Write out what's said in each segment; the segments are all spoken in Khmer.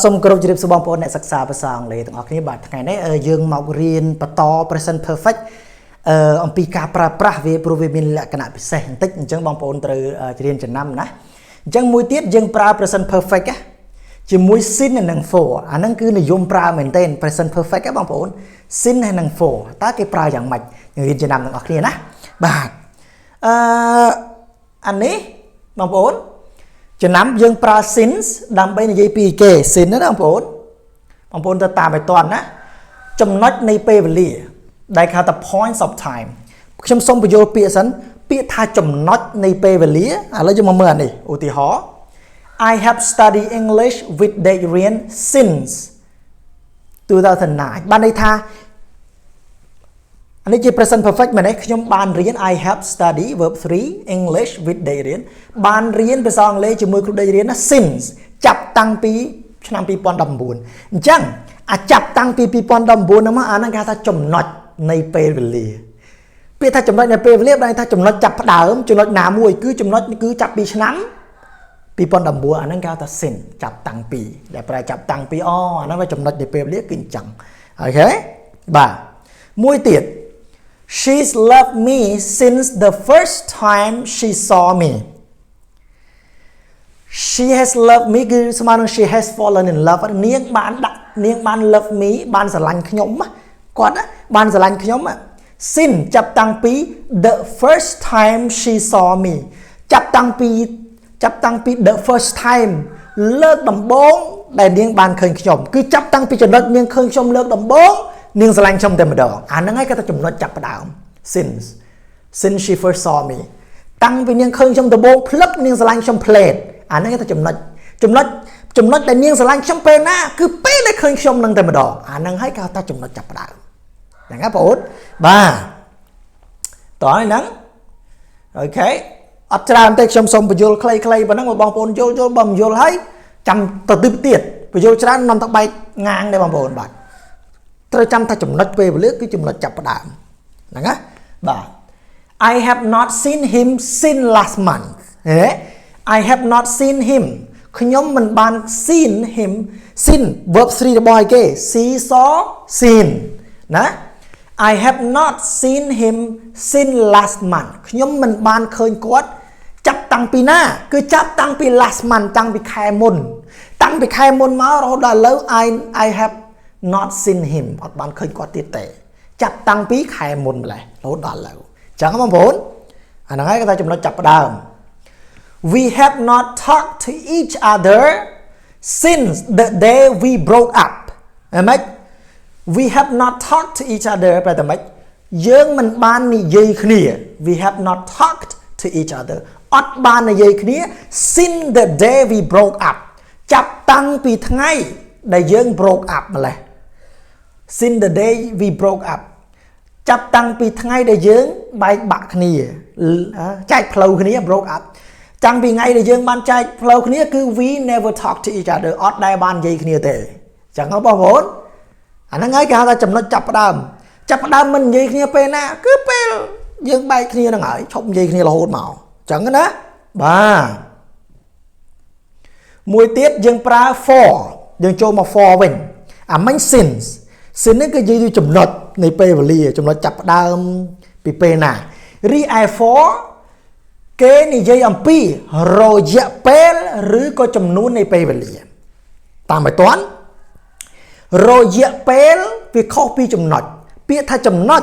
សូមគោរពជម្រាបសួរបងប្អូនអ្នកសិក្សាភាសាអង់គ្លេសទាំងអស់គ្នាបាទថ្ងៃនេះយើងមករៀនបន្ត present perfect អំពីការប្រើប្រាស់វាព្រោះវាមានលក្ខណៈពិសេសបន្តិចអញ្ចឹងបងប្អូនត្រូវរៀនចំណាំណាអញ្ចឹងមួយទៀតយើងប្រើ present perfect ជាមួយ sin និង for អាហ្នឹងគឺនិយមប្រើមែនទែន present perfect បងប្អូន sin និង for តើគេប្រើយ៉ាងម៉េចយើងរៀនចំណាំទាំងអស់គ្នាណាបាទអានេះបងប្អូនចំណាំយើងប្រើ since ដើម្បីនិយាយពីគេ sin ណាបងប្អូនទៅតាមឲ្យតន់ណាចំណុចនៃពេលវេលាដែលគេហៅថា points of time ខ្ញុំសូមបញ្យល់ពាក្យសិនពាក្យថាចំណុចនៃពេលវេលាឥឡូវយើងមកមើលអានេះឧទាហរណ៍ I have studied English with Dek Rean since 2009 បានន័យថាអានេះជា present perfect មែនទេខ្ញុំបានរៀន I have studied verb 3 English with Dek Rean បានរៀនភាសាអង់គ្លេសជាមួយគ្រូ Dek Rean ណា since ចាប់តាំងពីឆ្នាំ 2019 អញ្ចឹងអាចាប់តាំងពី 2019 ហ្នឹងមកអាហ្នឹងគេហៅថាចំណុចនៃពេលវេលាពាក្យថាចំណុចនៃពេលវេលាបានន័យថាចំណុចចាប់ផ្ដើមចំណុចណាមួយគឺចំណុចគឺចាប់ពីឆ្នាំ 2019 អាហ្នឹងគេហៅថា sin ចាប់តាំងពីដែលប្រែចាប់តាំងពីអាហ្នឹងវាចំណុចនៃពេលវេលាគឺអញ្ចឹងអូខេបាទមួយទៀត She's loved me since the first time she saw me. She has loved me គឺស្មើនឹង she has fallen in love នាងបាន love me បានស្រឡាញ់ខ្ញុំគាត់បានស្រឡាញ់ខ្ញុំ since ចាប់តាំងពី the first time she saw me ចាប់តាំងពី the first time លើកដំបូងដែលនាងបានឃើញខ្ញុំគឺចាប់តាំងពីចំណុចនាងឃើញខ្ញុំលើកដំបូងនាងស្រឡាញ់ខ្ញុំតែម្ដងអាហ្នឹងហើយគេថាចំណុចចាប់ផ្ដើម since she first saw me តាំងពីនាងឃើញខ្ញុំដំបូងផ្លឹបនាងស្រឡាញ់ខ្ញុំផ្លេតអាហ្នឹងគេថាចំណុចដែលនាងស្រឡាញ់ខ្ញុំពេលណាគឺពេលដែលឃើញខ្ញុំនឹងតែម្ដងអាហ្នឹងហើយគេថាចំណុចចាប់ផ្ដើមហ្នឹងណាបងប្អូនបាទតោះហ្នឹងអូខេអត់ច្រើនទេខ្ញុំសូមបញ្យល់ខ្លីៗប៉ុណ្ណឹងបងប្អូនយល់បើមិនយល់ហើយចាំទៅទៀតបញ្យល់ច្រើននាំទៅបែកងាងដែរបងប្អូនបាទត្រូវចាំថាចំណុចពេលវេលាគឺចំណុចចាប់ផ្ដើមហ្នឹងណាបាទ I have not seen him since last month I have not seen him ខ្ញុំមិនបាន seen him seen verb 3របស់ឯគេ see saw seen ណា I have not seen him since last month ខ្ញុំមិនបានឃើញគាត់ចាប់តាំងពីណាគឺចាប់តាំងពី last month តាំងពីខែមុនមករហូតដល់ឥឡូវ I have not seen him អត់បានឃើញគាត់ទៀតទេចាប់តាំងពីខែមុនម្លេះរហូតដល់ឥឡូវអញ្ចឹងបងប្អូនអាហ្នឹងហើយគេថាចំណុចចាប់ផ្ដើម We have not talked to each other since the day we broke up ហ្មង We have not talked to each other ប្រហែលតែម៉េចយើងមិនបាននិយាយគ្នា We have not talked to each other អត់បាននិយាយគ្នា since the day we broke up ចាប់តាំងពីថ្ងៃដែលយើង broke up ម្លេះsince the day we broke up ចាប់តាំងពីថ្ងៃដែលយើងបែកបាក់គ្នាចែកផ្លូវគ្នា broke up តាំងពីថ្ងៃដែលយើងបានចែកផ្លូវគ្នាគឺ we never talk to each other អត់ដែលបាននិយាយគ្នាទេអញ្ចឹងបងប្អូនអាហ្នឹងហើយគេហៅថាចំណុចចាប់ផ្ដើមមិននិយាយគ្នាពេលណាគឺពេលយើងបែកគ្នាហ្នឹងហើយឈប់និយាយគ្នារហូតមកអញ្ចឹងណាបាទមួយទៀតយើងប្រើ for យើងចូលមក for វិញអាមិញ since នេះគឺនិយាយពីចំណុចនៃពេលវេលាចំណុចចាប់ផ្ដើមពីពេលណារីឯ for គេនិយាយអំពីរយៈពេលឬក៏ចំនួននៃពេលវេលាតាមឲ្យតាន់រយៈពេលវាខុសពីចំណុចពាក្យថាចំណុច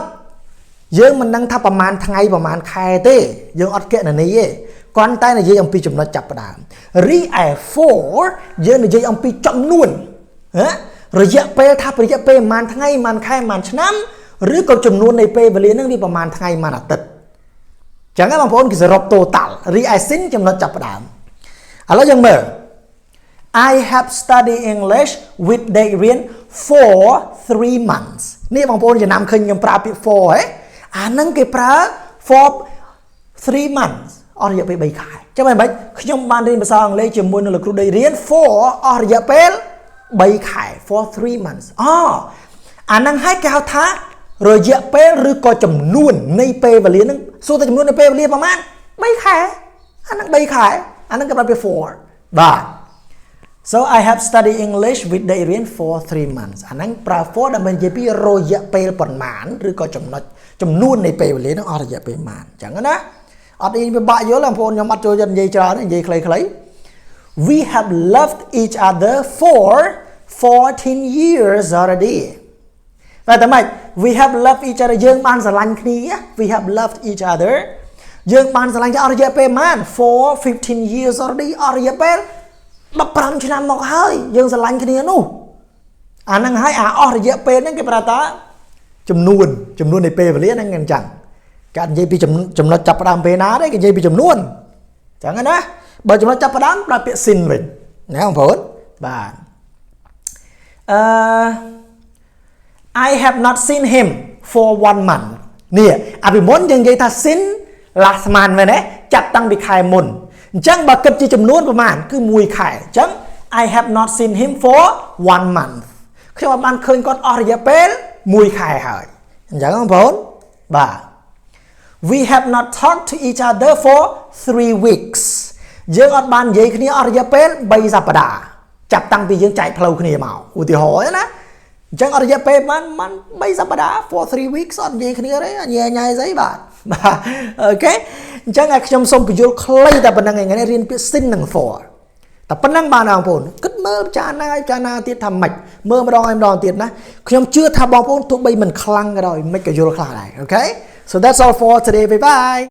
យើងមិនដឹងថាប្រហែលថ្ងៃប្រហែលខែទេយើងអត់គណនាទេគ្រាន់តែនិយាយអំពីចំណុចចាប់ផ្ដើមរីឯ for យើងនិយាយអំពីចំនួនរយៈពេលថារយៈពេលប្រហែលថ្ងៃប្រហែលខែប្រហែលឆ្នាំឬក៏ចំនួននៃពេលវេលានឹងវាប្រហែលថ្ងៃប្រហែលអាទិត្យចឹងហ្នឹងបងប្អូនគេសរុប total រីឯ sin ចំណុចចាប់ផ្ដើមឥឡូវយើងមើល I have studied English with Dek Rean for 3 months នេះបងប្អូនចំណាំឃើញខ្ញុំប្រើពាក្យ for ហ៎អាហ្នឹងគេប្រើ for 3 months អស់រយៈពេល3ខែចឹងមិនបាច់ខ្ញុំបានរៀនភាសាអង់គ្លេសជាមួយនឹងលោកគ្រូ Dek Rean for អស់រយៈពេល3ខែ for 3 months អាហ្នឹងហើយគេហៅថារយៈពេលឬក៏ចំនួននៃពេលវេលាហ្នឹងសួរតែចំនួននៃពេលវេលាប្រហែល3ខែអាហ្នឹង3ខែអាហ្នឹងគេប្រើពាក្យ for បាទ So I have studied English with Dek Rean for 3 months អាហ្នឹងប្រើ for ដើម្បីនិយាយពីរយៈពេលប៉ុន្មានឬក៏ចំណុចចំនួននៃពេលវេលាហ្នឹងអស់រយៈពេលប៉ុន្មានអញ្ចឹងណាអត់អីពិបាកយល់បងប្អូនខ្ញុំអត់ចូលចិត្តនិយាយច្រើននិយាយខ្លីៗ We have loved each other for 14 years already តែតែម៉េច We have loved each other យើងបានស្រឡាញ់គ្នា We have loved each other យើងបានស្រឡាញ់គ្នាអស់រយៈពេលប៉ុន្មាន for 15 years already អស់រយៈពេល15ឆ្នាំមកហើយយើងស្រឡាញ់គ្នានោះអាហ្នឹងហើយអាអស់រយៈពេលហ្នឹងគេប្រើថាចំនួននៃពេលវេលាហ្នឹងអញ្ចឹងការនិយាយពីចំណុចចាប់ផ្ដើមពេលណាទេគេនិយាយពីចំនួនអញ្ចឹងណាបើចំណុចចាប់ផ្ដើមប្រើពាក្យ sin វិញណាបងប្អូនបាទ I have not seen him for 1 month នេះអាពីមុនយើងនិយាយថា sin last month មែនទេចាប់តាំងពីខែមុនអញ្ចឹងបើគិតជាចំនួនប្រហែលគឺ1ខែអញ្ចឹង I have not seen him for 1 month ខ្ញុំបានឃើញគាត់អស់រយៈពេល1ខែហើយអញ្ចឹងបងប្អូនបាទ We have not talked to each other for 3 weeks យើងអត់បាននិយាយគ្នាអស់រយៈពេល3សប្តាហ៍ចាប់តាំងពីយើងចែកផ្លូវគ្នាមកឧទាហរណ៍ណាអញ្ចឹងអស់រយៈពេលបាន3សប្តាហ៍ for 3 weeks អត់និយាយគ្នាទេញ៉ៃស្អីបាទអូខេអញ្ចឹងឲ្យខ្ញុំសូមបញ្យល់ខ្លីតែប៉ុណ្្នឹងឯងរៀនពាក្យ sin និង for តែប៉ុណ្្នឹងបានបងប្អូនគិតមើលចាណាទៀតថាម៉េចមើលម្ដងទៀតណាខ្ញុំជឿថាបងប្អូនទោះបីមិនខ្លាំងក៏ដោយមិនក៏យល់ខ្លះដែរអូខេ So that's all for today bye bye